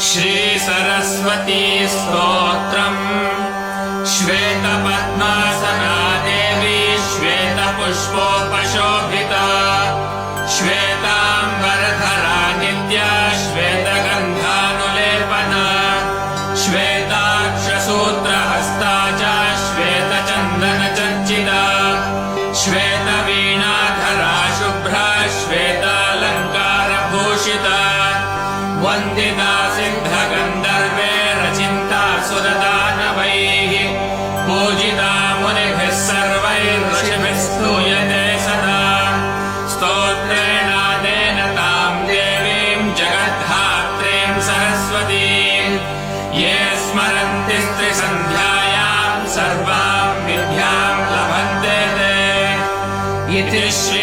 श्री सरस्वती स्तोत्रम्। श्वेतपद्मासना देवी श्वेतपुष्पोपशोभिता श्वेताम्बरधरा नित्या श्वेतगन्धानुलेपना श्वेताक्षसूत्रहस्ता च श्वेतचन्दनचर्चिता श्वेतवीणाधरा शुभ्रा श्वेतालङ्कारभूषिता वन्दिता सिद्धगन्धर्वे रचिन्ता सुरदानवैः पूजिता मुनिभिः सर्वैर्ऋषिभिः स्तूयते सदा स्तोत्रेणादेन तां देवीं जगद्धात्रीं सरस्वतीं ये स्मरन्ति स्त्रिसन्ध्यायां सर्वां विद्यां लभन्ते ते इति श्री